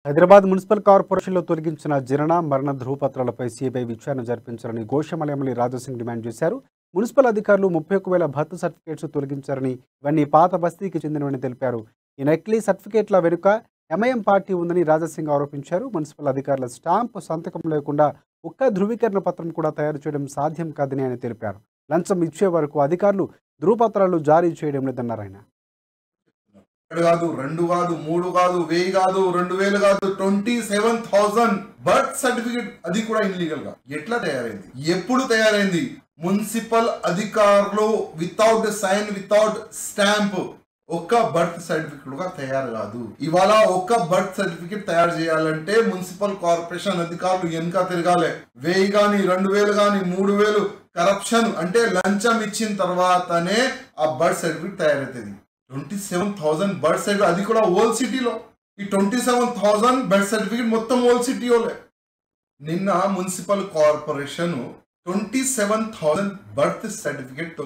Hyderabad municipal కార్పొరేషన్లో తొలగించిన జనన మరణ ధృవపత్రాలపై సీబీఐ విచారణ జరిపించాలని గోషామల ఎమ్మెల్యే రాజాసింగ్ డిమాండ్ చేశారు. మున్సిపల్ అధికారులు 31,000 బర్త్ సర్టిఫికేట్స్ తొలగించారని, ఇవన్నీ పాత బస్తీకి చెందినవని తెలిపారు. ఈ నకిలీ సర్టిఫికేట్ల వెనుక ఎంఐఎం పార్టీ ఉందని రాజాసింగ్ ఆరోపించారు. మున్సిపల్ అధికారుల స్టాంపు సంతకం లేకుండా ఒక్క ధృవీకరణ పత్రం కూడా తయారు చేయడం సాధ్యం కాదని ఆయన తెలిపారు. లంచం ఇచ్చే వరకు అధికారులు ధృవపత్రాలు జారీ చేయడం లేదన్నారు ఆయన. కాదు, 2 కాదు, 3 కాదు, 1000 కాదు, 2000 కాదు, 27,000 బర్త్ సర్టిఫికేట్, అది కూడా ఇన్లీగల్ గా ఎట్లా తయారైంది, ఎప్పుడు తయారైంది? మున్సిపల్ అధికారులు వితౌట్ సైన్, వితౌట్ స్టాంప్ ఒక్క బర్త్ సర్టిఫికేట్ గా తయారు కాదు. ఇవాళ ఒక్క బర్త్ సర్టిఫికేట్ తయారు చేయాలంటే మున్సిపల్ కార్పొరేషన్ అధికారులు వెనుక తిరగాలి. 1000 గాని, 2000 గాని, 3000 కరప్షన్ అంటే లంచం ఇచ్చిన తర్వాతనే ఆ బర్త్ సర్టిఫికేట్ తయారవుతుంది. 27,000 బర్త్ సర్టిఫికేట్, అది కూడా ఓల్డ్ సిటీలో. ఈ 27,000 బర్త్ సర్టిఫికేట్ మొత్తం ఓల్డ్ సిటీలోలే. నిన్న మున్సిపల్ కార్పొరేషన్ 27,000 బర్త్ సర్టిఫికేట్